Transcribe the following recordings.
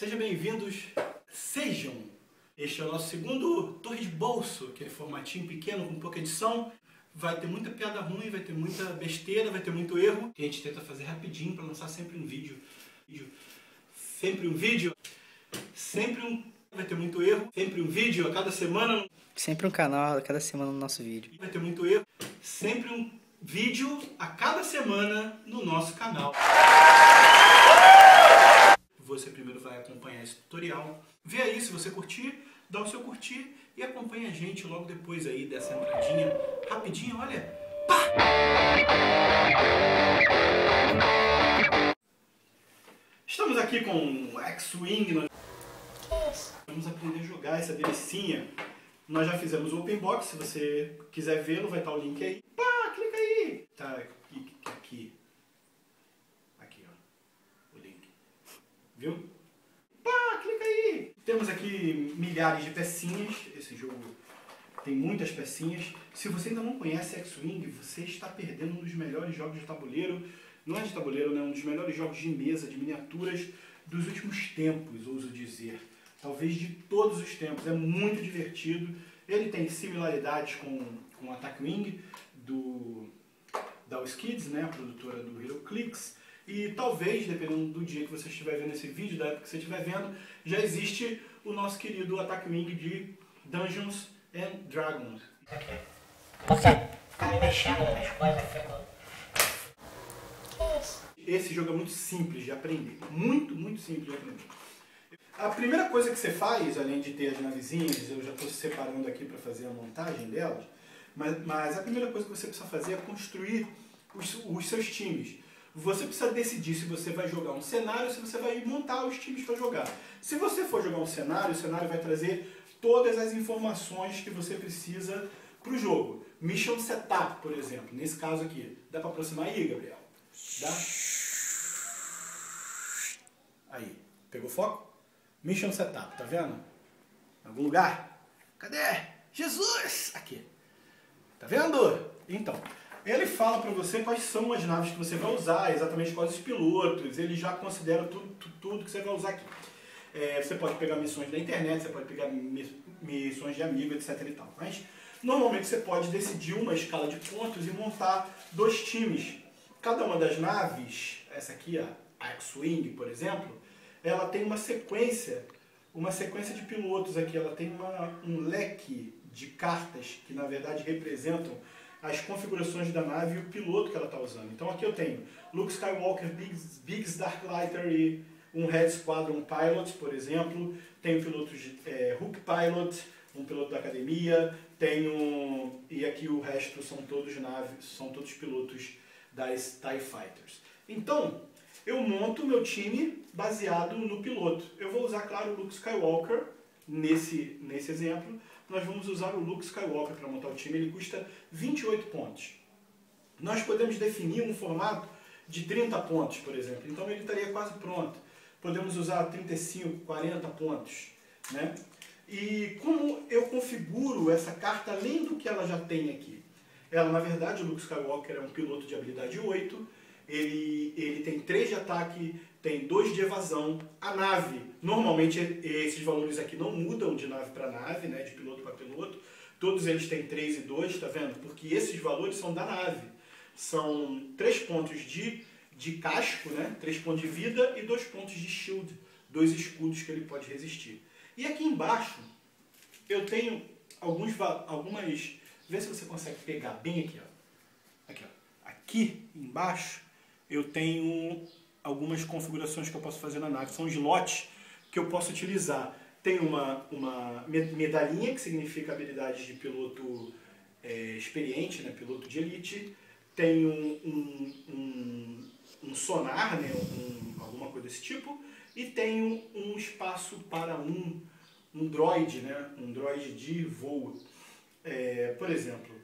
Sejam bem-vindos, sejam! Este é o nosso segundo Torre de Bolso, aquele formatinho pequeno com pouca edição. Vai ter muita piada ruim, vai ter muita besteira, vai ter muito erro. E a gente tenta fazer rapidinho para lançar sempre um vídeo. Vai ter muito erro, sempre um vídeo a cada semana. Sempre um canal a cada semana no nosso vídeo. Vai ter muito erro, sempre um vídeo a cada semana no nosso canal. Você primeiro vai acompanhar esse tutorial. Vê aí, se você curtir, dá o seu curtir e acompanha a gente logo depois aí dessa entradinha rapidinho, olha. Pá! Estamos aqui com o X-Wing. Vamos aprender a jogar essa delicinha. Nós já fizemos o Open Box, se você quiser vê-lo, vai estar o link aí. Pá, clica aí. Tá aqui. Aqui, ó. O link. Viu? Pá, clica aí. Temos aqui milhares de pecinhas. Esse jogo tem muitas pecinhas. Se você ainda não conhece X-Wing, você está perdendo um dos melhores jogos de tabuleiro. Não é de tabuleiro, né? Um dos melhores jogos de mesa, de miniaturas dos últimos tempos, ouso dizer. Talvez de todos os tempos. É muito divertido. Ele tem similaridades com o Attack-Wing da WizKids, né? A produtora do HeroClix. E talvez, dependendo do dia que você estiver vendo esse vídeo, da época que você estiver vendo, já existe o nosso querido Attack-Wing de Dungeons and Dragons. Porque tá mexendo nas coisas, ficou. Esse jogo é muito simples de aprender. Muito, muito simples de aprender. A primeira coisa que você faz, além de ter as navezinhas, eu já estou separando aqui para fazer a montagem delas, mas a primeira coisa que você precisa fazer é construir os seus times. Você precisa decidir se você vai jogar um cenário ou se você vai montar os times para jogar. Se você for jogar um cenário, o cenário vai trazer todas as informações que você precisa para o jogo. Mission Setup, por exemplo, nesse caso aqui. Dá para aproximar aí, Gabriel? Dá? Aí, pegou foco? Mission Setup, tá vendo? Em algum lugar? Cadê? Jesus! Aqui. Tá vendo? Então, ele fala para você quais são as naves que você vai usar, exatamente quais os pilotos, ele já considera tudo que você vai usar aqui. Você pode pegar missões da internet, você pode pegar missões de amigo, etc e tal. Mas, normalmente você pode decidir uma escala de pontos e montar dois times. Cada uma das naves, essa aqui, a X-Wing, por exemplo, ela tem uma sequência de pilotos aqui, ela tem um leque de cartas que na verdade representam as configurações da nave e o piloto que ela está usando. Então aqui eu tenho Luke Skywalker, Biggs Darklighter e um Red Squadron Pilot, por exemplo. Tenho pilotos de Hook Pilot, um piloto da academia, e aqui o resto são todos naves, são todos pilotos das TIE Fighters. Então, eu monto o meu time baseado no piloto. Eu vou usar, claro, o Luke Skywalker nesse exemplo. Nós vamos usar o Luke Skywalker para montar o time. Ele custa 28 pontos. Nós podemos definir um formato de 30 pontos, por exemplo. Então ele estaria quase pronto. Podemos usar 35, 40 pontos, né? E como eu configuro essa carta além do que ela já tem aqui? Ela, na verdade, o Luke Skywalker é um piloto de habilidade 8. Ele tem 3 de ataque, tem 2 de evasão. A nave, normalmente esses valores aqui não mudam de nave para nave, né, de piloto para piloto. Todos eles têm 3 e 2, tá vendo? Porque esses valores são da nave. São 3 pontos de casco, né, 3 pontos de vida e 2 pontos de shield, 2 escudos que ele pode resistir. E aqui embaixo eu tenho algumas... Vê se você consegue pegar bem aqui, ó. Aqui, ó. Aqui embaixo eu tenho algumas configurações que eu posso fazer na nave. São slots que eu posso utilizar. Tem uma medalhinha, que significa habilidades de piloto experiente, né? Piloto de elite. Tem um sonar, né? Alguma coisa desse tipo. E tem um espaço para um droid, né? Um droid de voo. Por exemplo,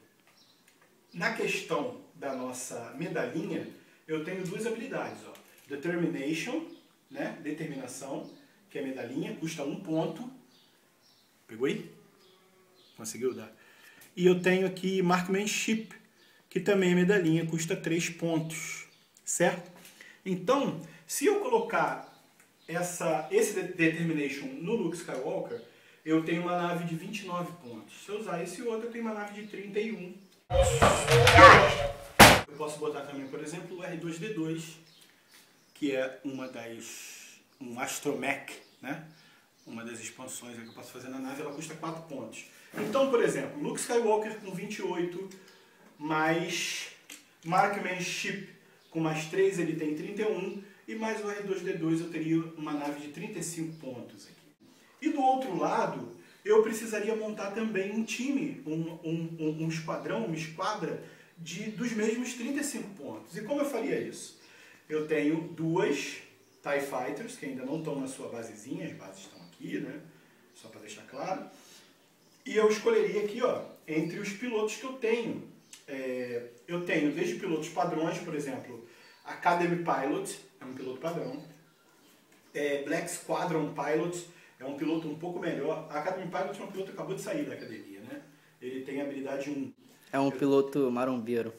na questão da nossa medalhinha, eu tenho 2 habilidades, ó. Determination, né? Determinação, que é a medalhinha, custa 1 ponto. Pegou aí? Conseguiu dar? E eu tenho aqui Marksmanship, que também é medalhinha, custa 3 pontos, certo? Então, se eu colocar esse Determination no Luke Skywalker, eu tenho uma nave de 29 pontos. Se eu usar esse outro, eu tenho uma nave de 31. Eu posso botar também, por exemplo, o R2-D2, que é um Astromech, né? Uma das expansões que eu posso fazer na nave, ela custa 4 pontos. Então, por exemplo, Luke Skywalker com 28, mais Marksmanship com mais 3, ele tem 31, e mais o R2-D2 eu teria uma nave de 35 pontos aqui. E do outro lado, eu precisaria montar também um time, um esquadrão, uma esquadra dos mesmos 35 pontos. E como eu faria isso? Eu tenho duas TIE Fighters, que ainda não estão na sua basezinha, as bases estão aqui, né? Só para deixar claro. E eu escolheria aqui, ó, entre os pilotos que eu tenho. Eu tenho desde pilotos padrões, por exemplo, Academy Pilot, é um piloto padrão. Black Squadron Pilot, é um piloto um pouco melhor. A Academy Pilot é um piloto que acabou de sair da academia, né? Ele tem habilidade 1. É um piloto marombeiro.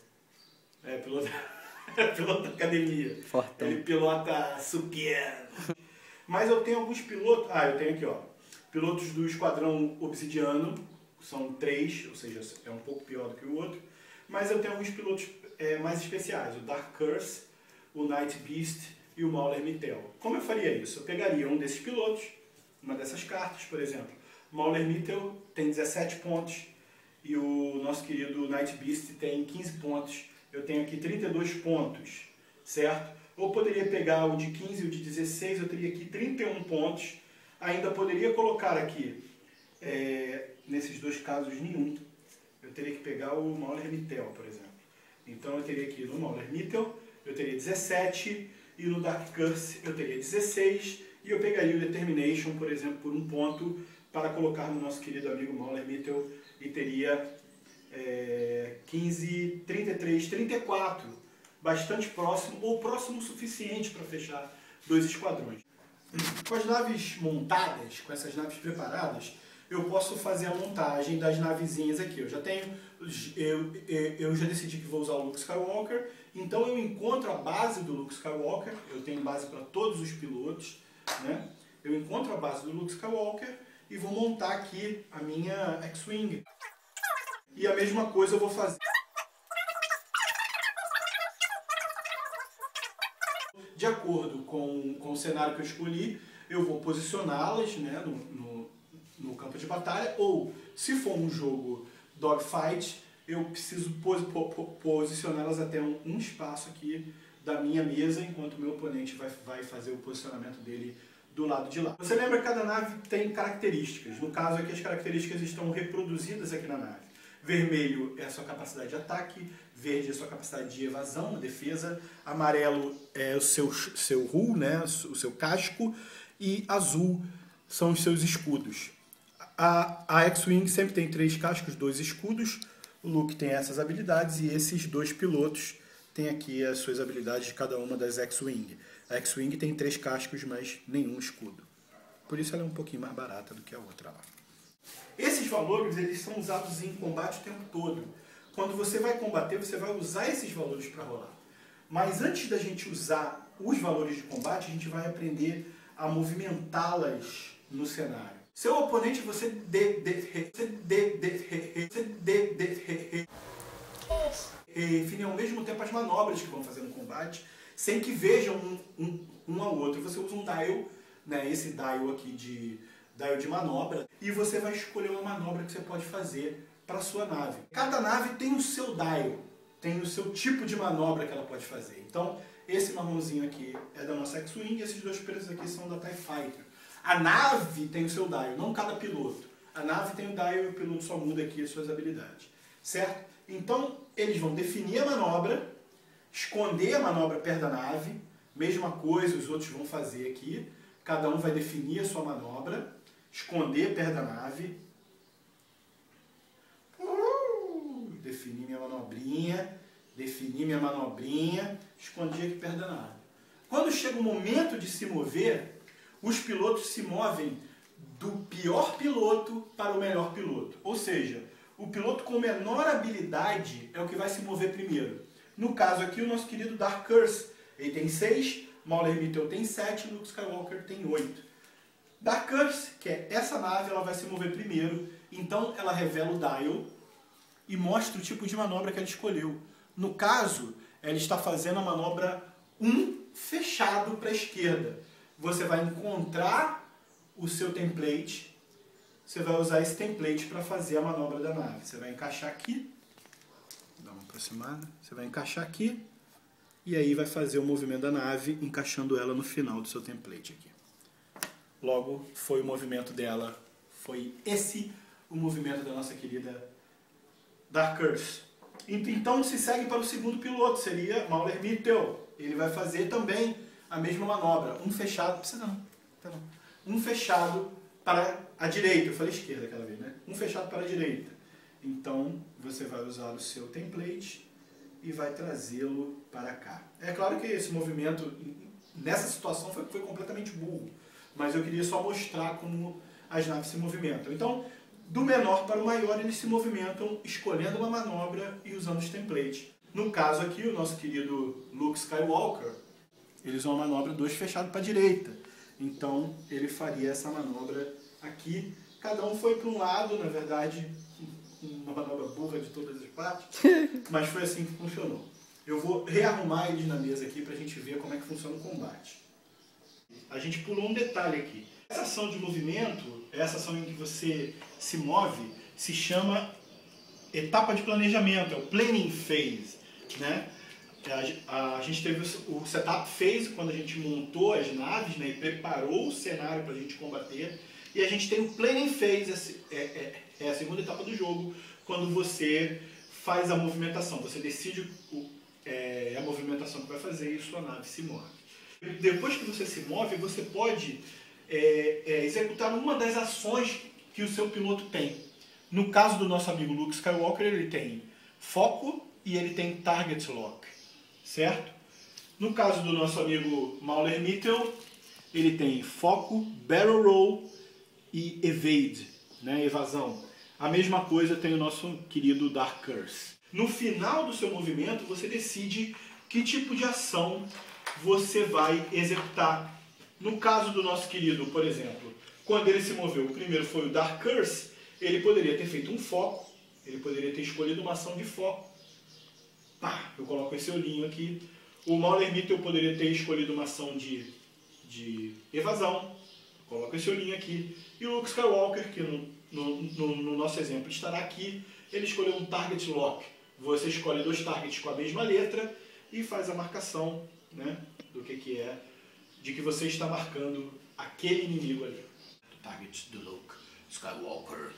Piloto da academia. Fortão. Ele pilota super. Mas eu tenho alguns pilotos. Eu tenho aqui, ó. Pilotos do Esquadrão Obsidiano. São 3, ou seja, é um pouco pior do que o outro. Mas eu tenho alguns pilotos mais especiais. O Dark Curse, o Night Beast e o Mauler Mittel. Como eu faria isso? Eu pegaria um desses pilotos, uma dessas cartas, por exemplo. Mauler Mittel tem 17 pontos. E o nosso querido Night Beast tem 15 pontos. Eu tenho aqui 32 pontos, certo? Ou poderia pegar o de 15 e o de 16, eu teria aqui 31 pontos. Ainda poderia colocar aqui, nesses dois casos, nenhum. Eu teria que pegar o Mauler Mittel, por exemplo. Então eu teria aqui no Mauler Mittel, eu teria 17, e no Dark Curse eu teria 16, e eu pegaria o Determination, por exemplo, por 1 ponto, para colocar no nosso querido amigo Mauler Mittel, e teria 15, 33, 34, bastante próximo, ou próximo o suficiente para fechar 2 esquadrões. Com as naves montadas, com essas naves preparadas, eu posso fazer a montagem das navezinhas aqui. Eu já decidi que vou usar o Luke Skywalker, então eu encontro a base do Luke Skywalker, eu tenho base para todos os pilotos, né? Eu encontro a base do Luke Skywalker e vou montar aqui a minha X-Wing. E a mesma coisa eu vou fazer de acordo com o cenário que eu escolhi, eu vou posicioná-las, né, no campo de batalha, ou se for um jogo dogfight, eu preciso posicioná-las até um espaço aqui da minha mesa, enquanto o meu oponente vai fazer o posicionamento dele do lado de lá. Você lembra que cada nave tem características. No caso aqui, as características estão reproduzidas aqui na nave. Vermelho é a sua capacidade de ataque, verde é a sua capacidade de evasão, defesa, amarelo é o seu hull, né, o seu casco, e azul são os seus escudos. A X-Wing sempre tem 3 cascos, 2 escudos, o Luke tem essas habilidades e esses 2 pilotos têm aqui as suas habilidades de cada uma das X-Wing. A X-Wing tem 3 cascos, mas nenhum escudo. Por isso ela é um pouquinho mais barata do que a outra lá. Esses valores eles são usados em combate o tempo todo. Quando você vai combater, você vai usar esses valores para rolar. Mas antes da gente usar os valores de combate, a gente vai aprender a movimentá-las no cenário. Seu oponente, você define ao mesmo tempo as manobras que vão fazer no combate, sem que vejam um ao outro. Você usa um dial, né, esse dial aqui de manobra, e você vai escolher uma manobra que você pode fazer para a sua nave. Cada nave tem o seu dial, tem o seu tipo de manobra que ela pode fazer. Então, esse marronzinho aqui é da nossa X-Wing e esses 2 pretos aqui são da TIE Fighter. A nave tem o seu dial, não cada piloto. A nave tem o dial e o piloto só muda aqui as suas habilidades. Certo? Então, eles vão definir a manobra, esconder a manobra perto da nave, mesma coisa os outros vão fazer aqui. Cada um vai definir a sua manobra, esconder perto da nave. Definir minha manobrinha, escondi aqui perto da nave. Quando chega o momento de se mover, os pilotos se movem do pior piloto para o melhor piloto. Ou seja, o piloto com menor habilidade é o que vai se mover primeiro. No caso aqui, o nosso querido Dark Curse, ele tem 6, Mauler Mitchell tem 7, Luke Skywalker tem 8. Dark Curse, que é essa nave, ela vai se mover primeiro, então ela revela o dial e mostra o tipo de manobra que ela escolheu. No caso, ela está fazendo a manobra 1 fechado para a esquerda. Você vai encontrar o seu template, você vai usar esse template para fazer a manobra da nave. Você vai encaixar aqui, dá uma aproximada, você vai encaixar aqui, e aí vai fazer o movimento da nave, encaixando ela no final do seu template aqui. Logo, foi o movimento dela, foi esse o movimento da nossa querida Dark Curse. Então se segue para o segundo piloto, seria Mauler Mitchell. Ele vai fazer também a mesma manobra, um fechado, precisa não, um fechado para a direita, eu falei esquerda aquela vez, né? Um fechado para a direita. Então você vai usar o seu template e vai trazê-lo para cá. É claro que esse movimento, nessa situação, foi completamente burro, mas eu queria só mostrar como as naves se movimentam. Então, do menor para o maior, eles se movimentam escolhendo uma manobra e usando os templates. No caso aqui, o nosso querido Luke Skywalker, ele usou uma manobra 2 fechado para a direita. Então, ele faria essa manobra aqui. Cada um foi para um lado, na verdade, uma manobra burra de todas as partes, mas foi assim que funcionou. Eu vou rearrumar eles na mesa aqui para a gente ver como é que funciona o combate. A gente pulou um detalhe aqui. Essa ação de movimento, essa ação em que você se move, se chama etapa de planejamento, é o planning phase, né? A gente teve o setup phase, quando a gente montou as naves, né, e preparou o cenário para a gente combater, e a gente tem o planning phase, é a segunda etapa do jogo, quando você faz a movimentação, você decide a movimentação que vai fazer e sua nave se move. Depois que você se move, você pode executar uma das ações que o seu piloto tem. No caso do nosso amigo Luke Skywalker, ele tem foco e ele tem target lock, certo? No caso do nosso amigo Mauler Mitchell, ele tem foco, barrel roll e evade, né, evasão. A mesma coisa tem o nosso querido Dark Curse. No final do seu movimento, você decide que tipo de ação você vai executar. No caso do nosso querido, por exemplo, quando ele se moveu, o primeiro foi o Dark Curse, ele poderia ter feito um foco, ele poderia ter escolhido uma ação de foco. Pá, eu coloco esse olhinho aqui. O Mauler Mitchell poderia ter escolhido uma ação de evasão, coloco esse olhinho aqui. E o Luke Skywalker, que no nosso exemplo estará aqui, ele escolheu um target lock. Você escolhe 2 targets com a mesma letra e faz a marcação, né, do que é, de que você está marcando aquele inimigo ali. Target do Luke Skywalker.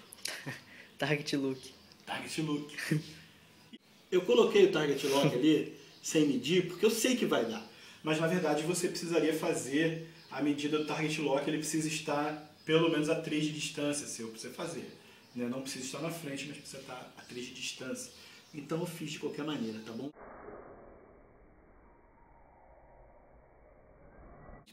Target Luke. Target Luke. Eu coloquei o target lock ali sem medir porque eu sei que vai dar. Mas na verdade você precisaria fazer a medida do target lock, ele precisa estar pelo menos a 3 de distância, seu, para você fazer. Não precisa estar na frente, mas precisa estar a 3 de distância. Então eu fiz de qualquer maneira, tá bom?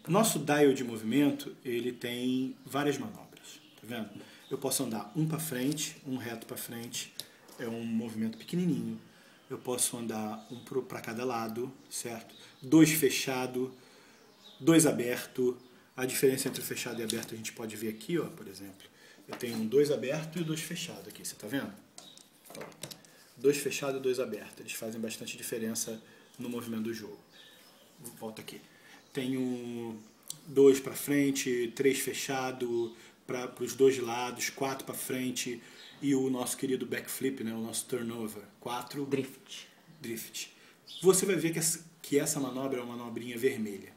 Nosso dial de movimento, ele tem várias manobras, tá vendo? Eu posso andar um para frente, um reto para frente, é um movimento pequenininho. Eu posso andar um para cada lado, certo? 2 fechado, 2 aberto. A diferença entre o fechado e aberto a gente pode ver aqui, ó, por exemplo. Eu tenho um 2 aberto e 2 fechado aqui, você tá vendo? 2 fechado e 2 aberto. Eles fazem bastante diferença no movimento do jogo. Volta aqui. Tenho 2 para frente, 3 fechado para os 2 lados, 4 para frente e o nosso querido backflip, né, o nosso turnover, 4 drift. Você vai ver que essa manobra é uma manobrinha vermelha.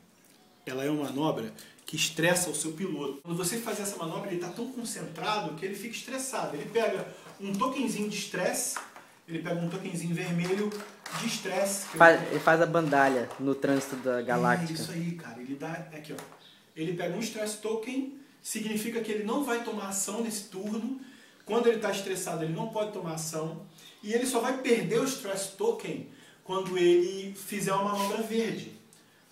Ela é uma manobra que estressa o seu piloto. Quando você faz essa manobra, ele está tão concentrado que ele fica estressado. Ele pega um tokenzinho de estresse, ele pega um tokenzinho vermelho de estresse. Ele faz a bandalha no trânsito da galáctica. Isso aí, cara. Ele dá aqui, ó. Ele pega um stress token, significa que ele não vai tomar ação nesse turno. Quando ele está estressado, ele não pode tomar ação. E ele só vai perder o stress token quando ele fizer uma manobra verde.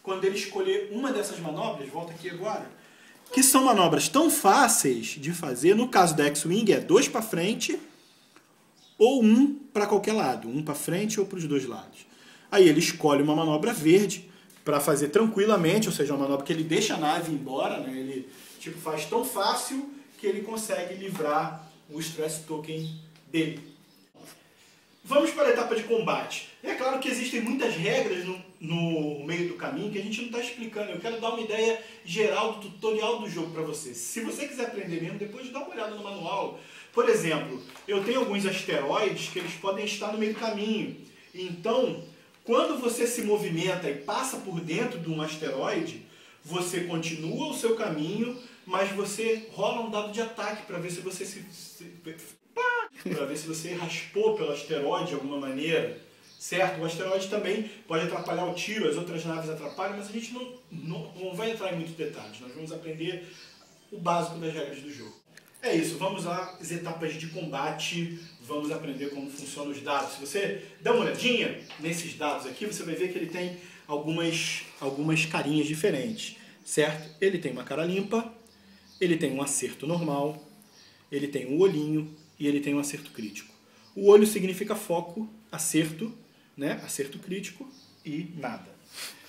Quando ele escolher uma dessas manobras, volta aqui agora, que são manobras tão fáceis de fazer. No caso da X-Wing é 2 para frente ou 1 para qualquer lado. 1 para frente ou para os 2 lados. Aí ele escolhe uma manobra verde para fazer tranquilamente, ou seja, uma manobra que ele deixa a nave embora, né? Ele tipo, faz tão fácil que ele consegue livrar o Stress Token dele. Vamos para a etapa de combate. É claro que existem muitas regras no meio do caminho que a gente não está explicando. Eu quero dar uma ideia geral do tutorial do jogo para você. Se você quiser aprender mesmo, depois dá uma olhada no manual. Por exemplo, eu tenho alguns asteroides que eles podem estar no meio do caminho. Então, quando você se movimenta e passa por dentro de um asteroide, você continua o seu caminho, mas você rola um dado de ataque para ver se você para ver se você raspou pelo asteroide de alguma maneira, certo? O asteroide também pode atrapalhar o tiro, as outras naves atrapalham, mas a gente não vai entrar em muitos detalhes. Nós vamos aprender o básico das regras do jogo. É isso, vamos lá, as etapas de combate, vamos aprender como funcionam os dados. Se você der uma olhadinha nesses dados aqui, você vai ver que ele tem algumas carinhas diferentes, certo? Ele tem uma cara limpa, ele tem um acerto normal, ele tem um olhinho e ele tem um acerto crítico. O olho significa foco, acerto, né? Acerto crítico e nada.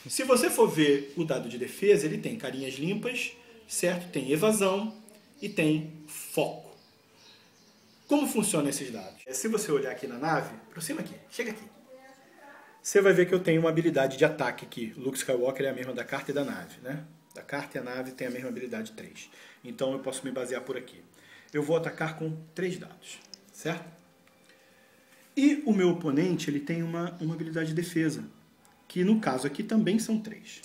Se você for ver o dado de defesa, ele tem carinhas limpas, certo? Tem evasão e tem foco. Como funcionam esses dados? Se você olhar aqui na nave, aproxima aqui, chega aqui. Você vai ver que eu tenho uma habilidade de ataque aqui. Luke Skywalker é a mesma da carta e da nave, né? Da carta e a nave tem a mesma habilidade 3. Então eu posso me basear por aqui. Eu vou atacar com 3 dados, certo? E o meu oponente, ele tem uma habilidade de defesa, que no caso aqui também são 3.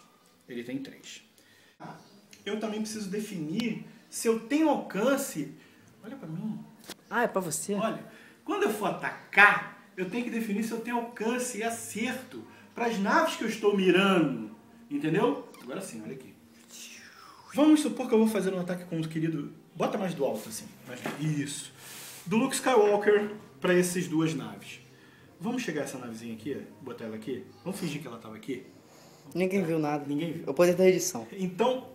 Ele tem 3. Eu também preciso definir se eu tenho alcance. Olha pra mim. Ah, é pra você? Olha, quando eu for atacar, eu tenho que definir se eu tenho alcance e acerto para as naves que eu estou mirando. Entendeu? Agora sim, olha aqui. Vamos supor que eu vou fazer um ataque com o querido... Bota mais do alto, assim. Isso. Do Luke Skywalker para essas duas naves. Vamos chegar essa navezinha aqui, botar ela aqui. Vamos fingir que ela estava aqui. Ninguém viu nada. Ninguém viu. É o poder da edição. Então,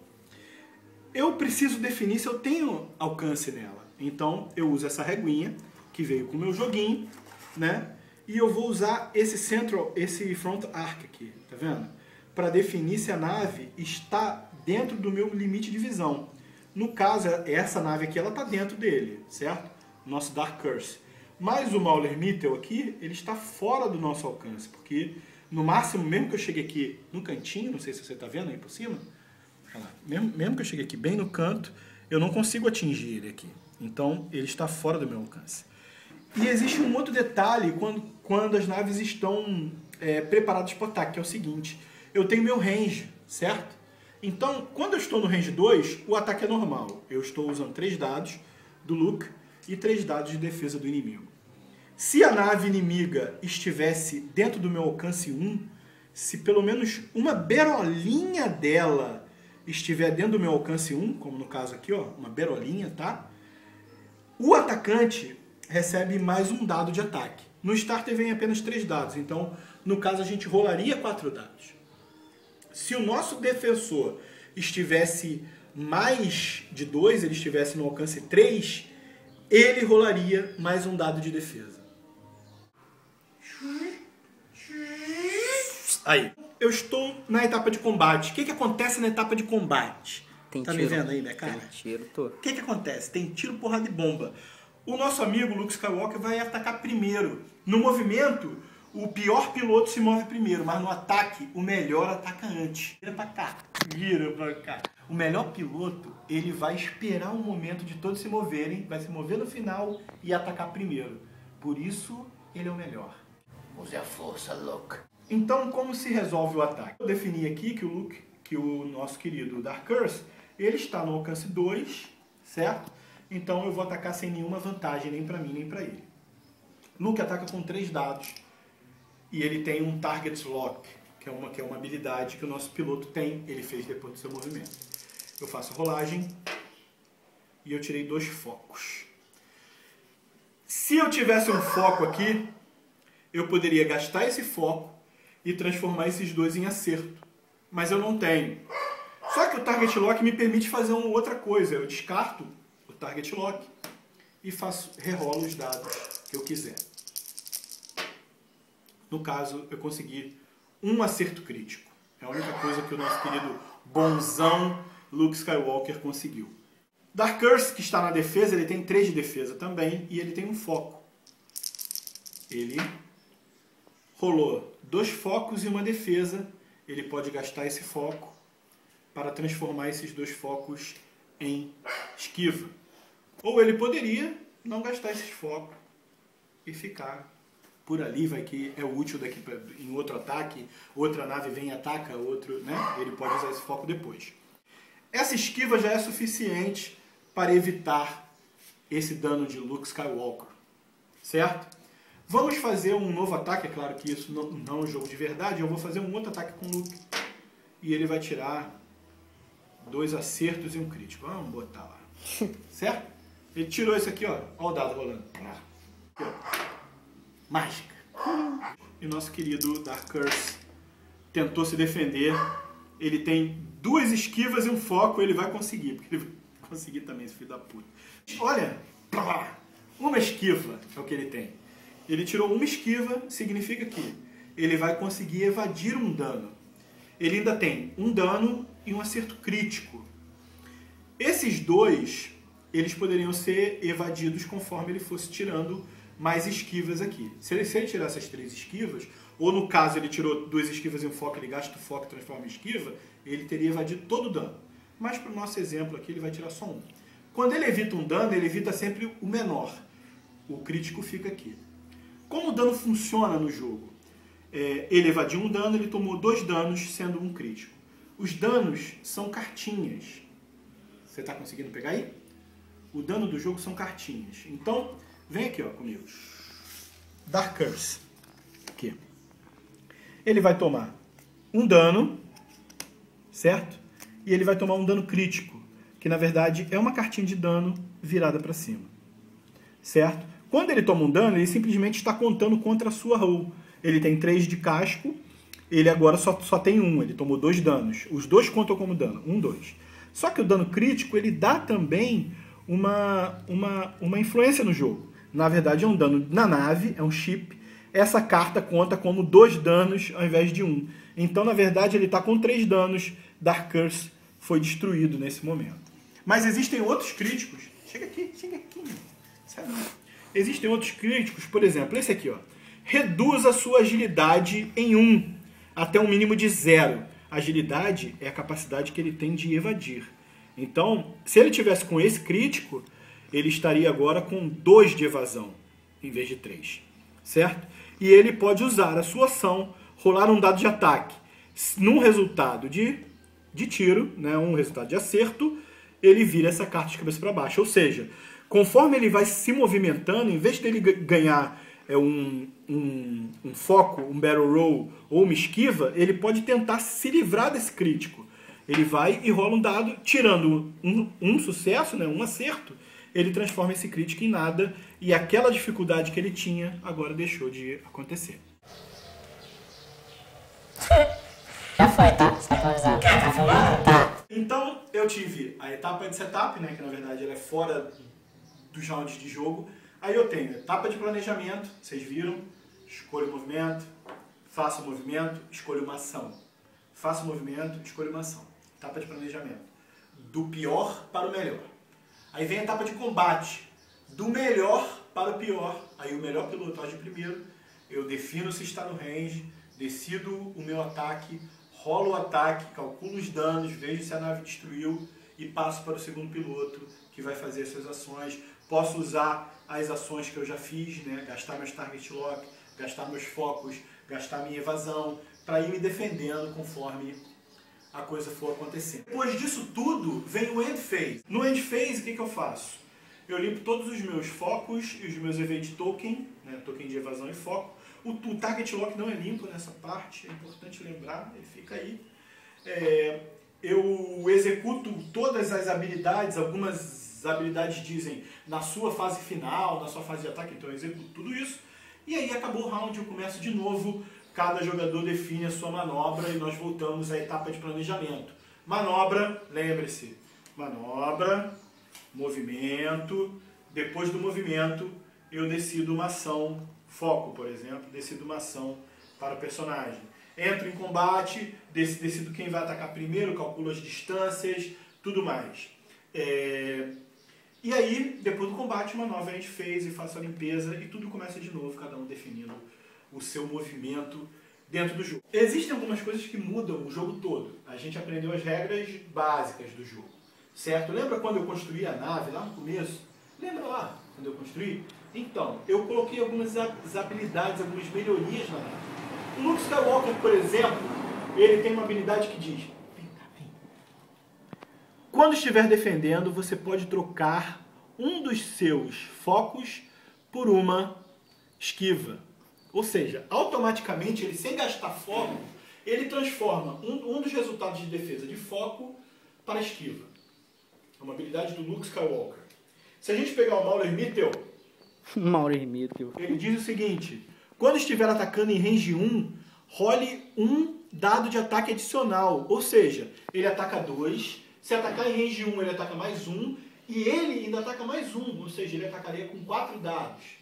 eu preciso definir se eu tenho alcance nela. Então, eu uso essa reguinha, que veio com o meu joguinho, né? E eu vou usar esse front arc aqui, tá vendo? Para definir se a nave está dentro do meu limite de visão. No caso, essa nave aqui, ela está dentro dele, certo? Nosso Dark Curse. Mas o Mauler Mittel aqui, ele está fora do nosso alcance, porque no máximo, mesmo que eu chegue aqui no cantinho, não sei se você está vendo aí por cima, olha lá, mesmo que eu chegue aqui bem no canto, eu não consigo atingir ele aqui. Então, ele está fora do meu alcance. E existe um outro detalhe quando as naves estão preparadas para o ataque, que é o seguinte, eu tenho meu range, certo? Então, quando eu estou no range 2, o ataque é normal. Eu estou usando 3 dados do Luke e 3 dados de defesa do inimigo. Se a nave inimiga estivesse dentro do meu alcance 1, se pelo menos uma berolinha dela estiver dentro do meu alcance 1, como no caso aqui, ó, uma berolinha, tá? O atacante recebe mais um dado de ataque. No starter vem apenas 3 dados, então, no caso, a gente rolaria 4 dados. Se o nosso defensor estivesse mais de 2, ele estivesse no alcance 3, ele rolaria mais um dado de defesa. Aí, eu estou na etapa de combate. O que acontece na etapa de combate? Tem tá tiro. me vendo aí, minha cara? Tem tiro, tô. O que acontece? Tem tiro, porrada e bomba. O nosso amigo Luke Skywalker vai atacar primeiro. No movimento, o pior piloto se move primeiro, mas no ataque, o melhor ataca antes. Vira pra cá, vira pra cá. O melhor piloto, ele vai esperar um momento de todos se moverem, vai se mover no final e atacar primeiro. Por isso, ele é o melhor. Use a força, Luke. Então, como se resolve o ataque? Eu defini aqui que o nosso querido Dark Curse, ele está no alcance 2, certo? Então eu vou atacar sem nenhuma vantagem, nem pra mim, nem pra ele. Luke ataca com 3 dados. E ele tem um Target Lock, que é uma habilidade que o nosso piloto tem, ele fez depois do seu movimento. Eu faço a rolagem e eu tirei 2 focos. Se eu tivesse um foco aqui, eu poderia gastar esse foco e transformar esses 2 em acerto. Mas eu não tenho. Só que o Target Lock me permite fazer uma outra coisa. Eu descarto o Target Lock e rerolo os dados que eu quiser. No caso, eu consegui um acerto crítico. É a única coisa que o nosso querido bonzão Luke Skywalker conseguiu. Dark Curse, que está na defesa, ele tem 3 de defesa também e ele tem um foco. Ele rolou 2 focos e uma defesa. Ele pode gastar esse foco para transformar esses 2 focos em esquiva. Ou ele poderia não gastar esses focos e ficar por ali, vai que é útil daqui em outro ataque, outra nave vem e ataca, outro, né? Ele pode usar esse foco depois. Essa esquiva já é suficiente para evitar esse dano de Luke Skywalker, certo? Vamos fazer um novo ataque, é claro que isso não é um jogo de verdade, eu vou fazer um outro ataque com o Luke e ele vai tirar 2 acertos e um crítico. Vamos botar lá, certo? Ele tirou isso aqui, ó, olha o dado rolando. Aqui, ó. Mágica. E nosso querido Dark Curse tentou se defender. Ele tem 2 esquivas e um foco, ele vai conseguir, porque ele vai conseguir também, esse filho da puta. Olha, uma esquiva é o que ele tem. Ele tirou uma esquiva, significa que ele vai conseguir evadir um dano. Ele ainda tem um dano e um acerto crítico. Esses 2, eles poderiam ser evadidos conforme ele fosse tirando mais esquivas aqui. Se ele tirar essas 3 esquivas, ou no caso ele tirou 2 esquivas e um foco, ele gasta o foco e transforma em esquiva, ele teria evadido todo o dano. Mas para o nosso exemplo aqui, ele vai tirar só um. Quando ele evita um dano, ele evita sempre o menor. O crítico fica aqui. Como o dano funciona no jogo? Ele evadiu um dano, ele tomou 2 danos, sendo um crítico. Os danos são cartinhas. Você está conseguindo pegar aí? O dano do jogo são cartinhas. Então, vem aqui, ó, comigo. Dark Curse. Aqui. Ele vai tomar um dano, certo? E ele vai tomar um dano crítico, que na verdade é uma cartinha de dano virada para cima, certo? Quando ele toma um dano, ele simplesmente está contando contra a sua roll. Ele tem 3 de casco, ele agora só tem 1, ele tomou 2 danos. Os 2 contam como dano, 1, 2. Só que o dano crítico, ele dá também uma influência no jogo. Na verdade, é um dano na nave, é um chip. Essa carta conta como 2 danos ao invés de 1. Então, na verdade, ele está com 3 danos. Dark Curse foi destruído nesse momento. Mas existem outros críticos. Chega aqui. Sabe? Existem outros críticos, por exemplo, esse aqui, ó. Reduz a sua agilidade em 1, até um mínimo de 0. Agilidade é a capacidade que ele tem de evadir. Então, se ele tivesse com esse crítico, ele estaria agora com 2 de evasão, em vez de 3. Certo? E ele pode usar a sua ação, rolar um dado de ataque. Num resultado de tiro, né, um resultado de acerto, ele vira essa carta de cabeça para baixo. Ou seja, conforme ele vai se movimentando, em vez dele ganhar um foco, um barrel roll ou uma esquiva, ele pode tentar se livrar desse crítico. Ele vai e rola um dado, tirando um sucesso, né, um acerto, ele transforma esse crítico em nada, e aquela dificuldade que ele tinha agora deixou de acontecer. Já foi, tá? Só pra avisar. Tá filmando? Tá. Então, eu tive a etapa de setup, né, que na verdade ela é fora dos rounds de jogo. Aí eu tenho etapa de planejamento, vocês viram, escolho o movimento, faço o movimento, escolho uma ação. Faço o movimento, escolho uma ação. Etapa de planejamento. Do pior para o melhor. Aí vem a etapa de combate. Do melhor para o pior. Aí o melhor piloto age primeiro. Eu defino se está no range, decido o meu ataque, rolo o ataque, calculo os danos, vejo se a nave destruiu e passo para o segundo piloto, que vai fazer as suas ações. Posso usar as ações que eu já fiz, né? Gastar meus target lock, gastar meus focos, gastar minha evasão, para ir me defendendo conforme a coisa for acontecendo. Depois disso tudo, vem o end phase. No end phase, o que eu faço? Eu limpo todos os meus focos e os meus evade token, né? Token de evasão e foco. O target lock não é limpo nessa parte, é importante lembrar, ele fica aí. Eu executo todas as habilidades, algumas habilidades dizem na sua fase final, na sua fase de ataque, então eu executo tudo isso. E aí acabou o round, eu começo de novo, cada jogador define a sua manobra e nós voltamos à etapa de planejamento. Manobra, lembre-se, manobra, movimento, depois do movimento eu decido uma ação, foco por exemplo, decido uma ação para o personagem. entro em combate, decido quem vai atacar primeiro, calculo as distâncias, tudo mais. E aí, depois do combate, uma nova end phase, faço a limpeza e tudo começa de novo, cada um definindo o seu movimento dentro do jogo. Existem algumas coisas que mudam o jogo todo. A gente aprendeu as regras básicas do jogo, certo? Lembra quando eu construí a nave lá no começo? Lembra lá quando eu construí? Então, eu coloquei algumas habilidades, algumas melhorias na nave. O Luke Skywalker, por exemplo, ele tem uma habilidade que diz: vem cá, vem. Quando estiver defendendo, você pode trocar um dos seus focos por uma esquiva. Ou seja, automaticamente, ele sem gastar foco, ele transforma um dos resultados de defesa de foco para esquiva. É uma habilidade do Luke Skywalker. Se a gente pegar o Mauler Mittel, ele diz o seguinte: quando estiver atacando em range 1, role um dado de ataque adicional. Ou seja, ele ataca 2, se atacar em range 1, ele ataca mais 1, e ele ainda ataca mais 1, ou seja, ele atacaria com 4 dados.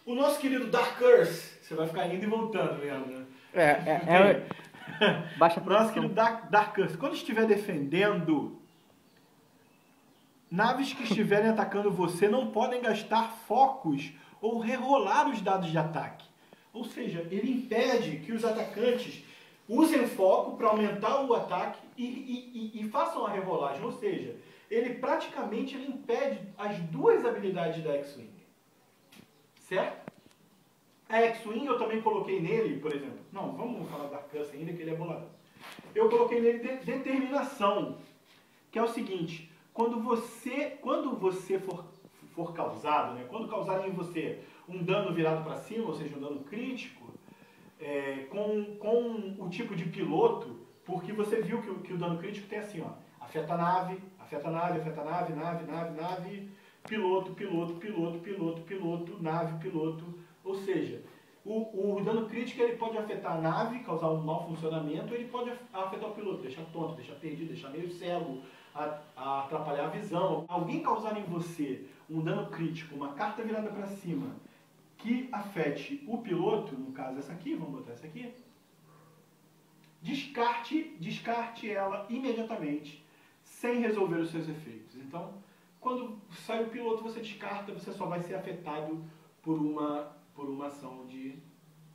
O nosso querido Dark Curse, você vai ficar indo e voltando, Leandro, né? Baixa o nosso querido Dark Curse, quando estiver defendendo, naves que estiverem atacando você não podem gastar focos ou rerolar os dados de ataque. Ou seja, ele impede que os atacantes usem foco para aumentar o ataque e façam a rerolagem. Ou seja, ele praticamente impede as duas habilidades da X-Wing. Certo? A X-Wing eu também coloquei nele, por exemplo. Não, vamos falar da Dark ainda, que ele é boladão. Eu coloquei nele determinação, que é o seguinte: quando você for causado, né, quando causarem em você um dano virado para cima, ou seja, um dano crítico, com o tipo de piloto, porque você viu que o dano crítico tem assim, ó, afeta a nave, nave, piloto, nave, piloto. Ou seja, o dano crítico ele pode afetar a nave, causar um mau funcionamento, ele pode afetar o piloto, deixar tonto, deixar perdido, deixar meio cego, atrapalhar a visão. Alguém causar em você um dano crítico, uma carta virada para cima, que afete o piloto, no caso essa aqui, vamos botar essa aqui, descarte ela imediatamente, sem resolver os seus efeitos. Então, quando sai o piloto, você descarta, você só vai ser afetado por uma ação de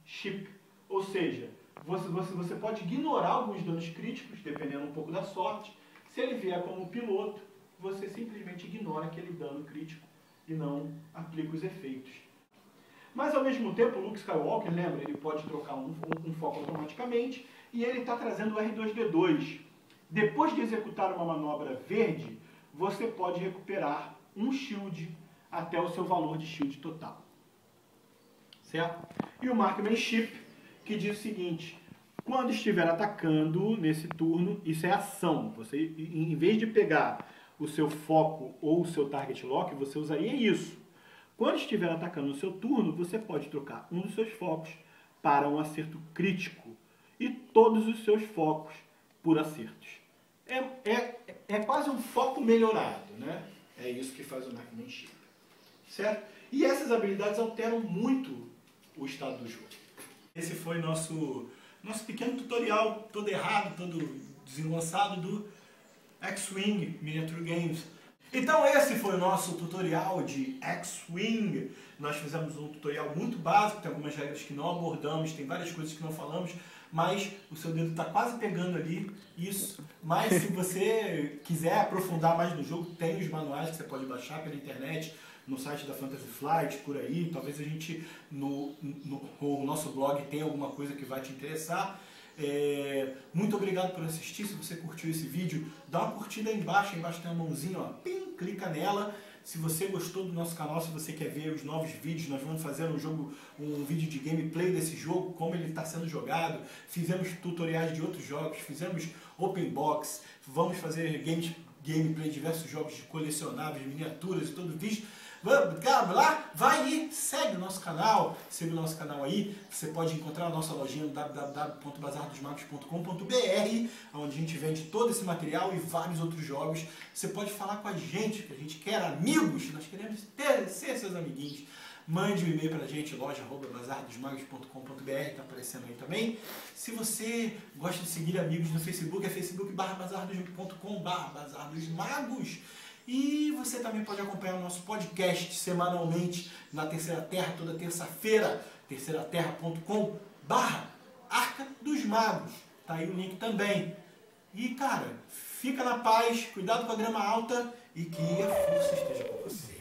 chip. Ou seja, você pode ignorar alguns danos críticos, dependendo um pouco da sorte. Se ele vier como piloto, você simplesmente ignora aquele dano crítico e não aplica os efeitos. Mas ao mesmo tempo, o Luke Skywalker, lembra, ele pode trocar um foco automaticamente e ele está trazendo o R2-D2. Depois de executar uma manobra verde, você pode recuperar um shield até o seu valor de shield total. Certo? E o Marksmanship, que diz o seguinte: quando estiver atacando nesse turno, isso é ação. Você, em vez de pegar o seu foco ou o seu target lock, você usaria isso. Quando estiver atacando no seu turno, você pode trocar um dos seus focos para um acerto crítico e todos os seus focos por acertos. É quase um foco melhorado, né? É isso que faz o Marksmanship. Certo? E essas habilidades alteram muito o estado do jogo. Esse foi nosso pequeno tutorial, todo errado, todo desengonçado do X-Wing Miniature Games. Então esse foi o nosso tutorial de X-Wing. Nós fizemos um tutorial muito básico, tem algumas regras que não abordamos, tem várias coisas que não falamos, mas o seu dedo está quase pegando ali, isso. Mas se você quiser aprofundar mais no jogo, tem os manuais que você pode baixar pela internet, no site da Fantasy Flight, por aí. Talvez a gente, no nosso blog, tenha alguma coisa que vai te interessar. Muito obrigado por assistir. Se você curtiu esse vídeo, dá uma curtida aí embaixo. Aí embaixo tem uma mãozinha, ó, pim, clica nela. Se você gostou do nosso canal, se você quer ver os novos vídeos, nós vamos fazer um vídeo de gameplay desse jogo, como ele está sendo jogado. Fizemos tutoriais de outros jogos, fizemos open box, vamos fazer gameplay de diversos jogos de colecionáveis, miniaturas e todo vídeo. Lá, vai e segue o nosso canal, siga o nosso canal aí. Você pode encontrar a nossa lojinha no www.bazardosmagos.com.br, onde a gente vende todo esse material e vários outros jogos. Você pode falar com a gente, que a gente quer amigos, nós queremos ser seus amiguinhos. Mande um e-mail pra gente, loja@bazardosmagos.com.br, tá aparecendo aí também. Se você gosta de seguir amigos no Facebook, é facebook.bazardosmagos.com/bazardosmagos. E você também pode acompanhar o nosso podcast semanalmente na Terceira Terra, toda terça-feira, terceiraterra.com/Arca dos Magos. Tá aí o link também. E, cara, fica na paz, cuidado com a grama alta e que a força esteja com você.